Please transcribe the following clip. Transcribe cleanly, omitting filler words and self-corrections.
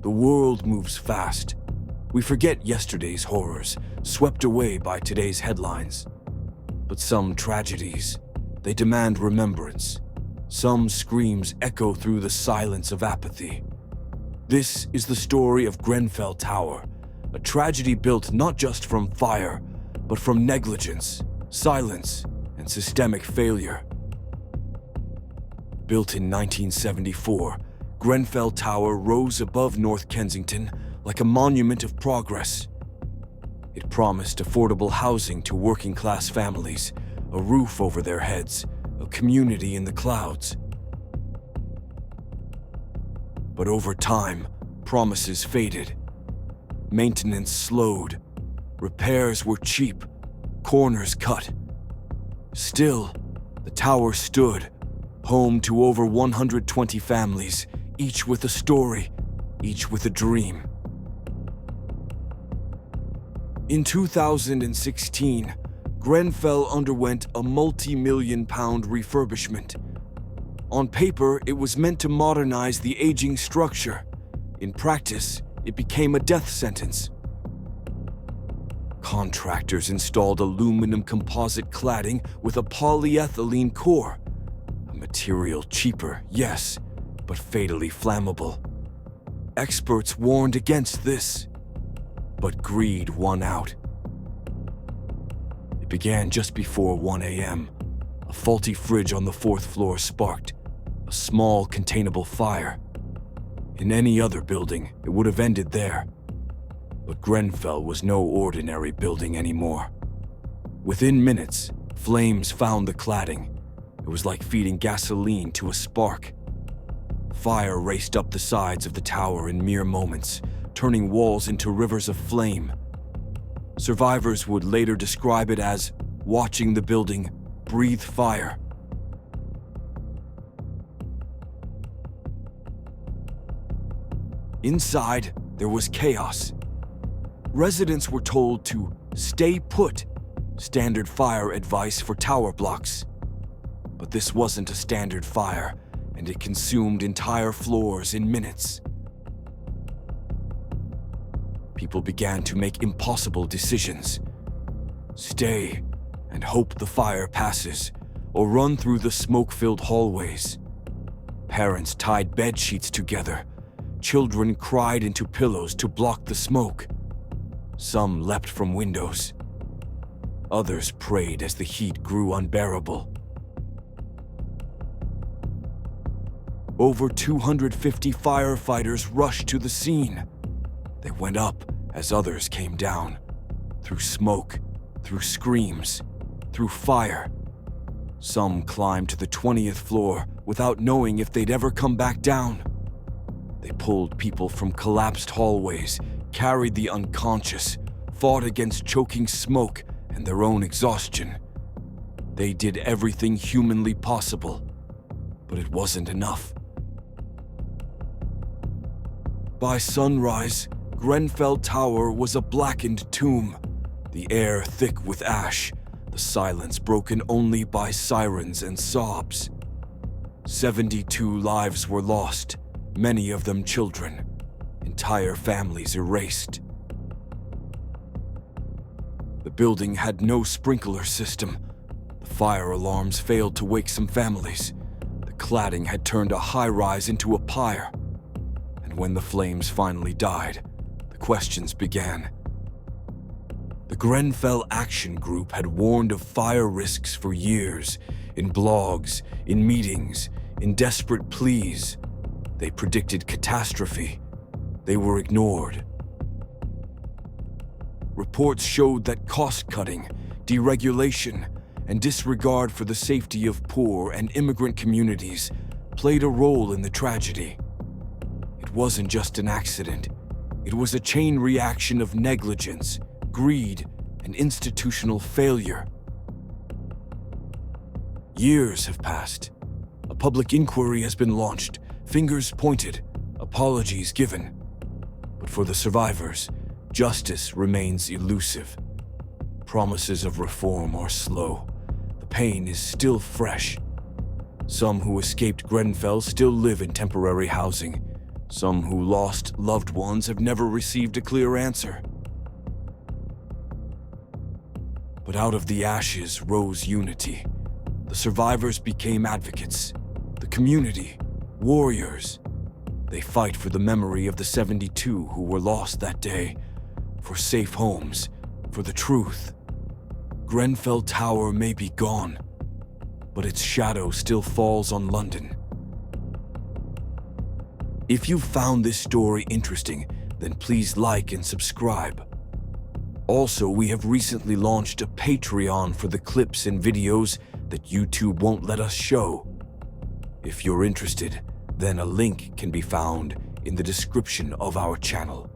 The world moves fast. We forget yesterday's horrors, swept away by today's headlines. But some tragedies, they demand remembrance. Some screams echo through the silence of apathy. This is the story of Grenfell Tower, a tragedy built not just from fire, but from negligence, silence, and systemic failure. Built in 1974, Grenfell Tower rose above North Kensington like a monument of progress. It promised affordable housing to working-class families, a roof over their heads, a community in the clouds. But over time, promises faded. Maintenance slowed. Repairs were cheap. Corners cut. Still, the tower stood, home to over 120 families, each with a story, each with a dream. In 2016, Grenfell underwent a multi-million-pound refurbishment. On paper, it was meant to modernize the aging structure. In practice, it became a death sentence. Contractors installed aluminum composite cladding with a polyethylene core. A material cheaper, yes, but fatally flammable. Experts warned against this, but greed won out. It began just before 1 a.m. A faulty fridge on the 4th floor sparked a small containable fire. In any other building, it would have ended there. But Grenfell was no ordinary building anymore. Within minutes, flames found the cladding. It was like feeding gasoline to a spark. Fire raced up the sides of the tower in mere moments, turning walls into rivers of flame. Survivors would later describe it as watching the building breathe fire. Inside, there was chaos. Residents were told to stay put, standard fire advice for tower blocks. But this wasn't a standard fire, and it consumed entire floors in minutes. People began to make impossible decisions. Stay and hope the fire passes, or run through the smoke-filled hallways. Parents tied bed sheets together. Children cried into pillows to block the smoke. Some leapt from windows. Others prayed as the heat grew unbearable. Over 250 firefighters rushed to the scene. They went up as others came down, through smoke, through screams, through fire. Some climbed to the 20th floor without knowing if they'd ever come back down. They pulled people from collapsed hallways, carried the unconscious, fought against choking smoke and their own exhaustion. They did everything humanly possible, but it wasn't enough. By sunrise, Grenfell Tower was a blackened tomb, the air thick with ash, the silence broken only by sirens and sobs. 72 lives were lost, many of them children, entire families erased. The building had no sprinkler system. The fire alarms failed to wake some families. The cladding had turned a high-rise into a pyre. And when the flames finally died, the questions began. The Grenfell Action Group had warned of fire risks for years, in blogs, in meetings, in desperate pleas. They predicted catastrophe. They were ignored. Reports showed that cost-cutting, deregulation, and disregard for the safety of poor and immigrant communities played a role in the tragedy. It wasn't just an accident. It was a chain reaction of negligence, greed, and institutional failure. Years have passed. A public inquiry has been launched, fingers pointed, apologies given. But for the survivors, justice remains elusive. Promises of reform are slow. The pain is still fresh. Some who escaped Grenfell still live in temporary housing. Some who lost loved ones have never received a clear answer. But out of the ashes rose unity. The survivors became advocates. The community, warriors. They fight for the memory of the 72 who were lost that day, for safe homes, for the truth. Grenfell Tower may be gone, but its shadow still falls on London. If you found this story interesting, then please like and subscribe. Also, we have recently launched a Patreon for the clips and videos that YouTube won't let us show. If you're interested, then a link can be found in the description of our channel.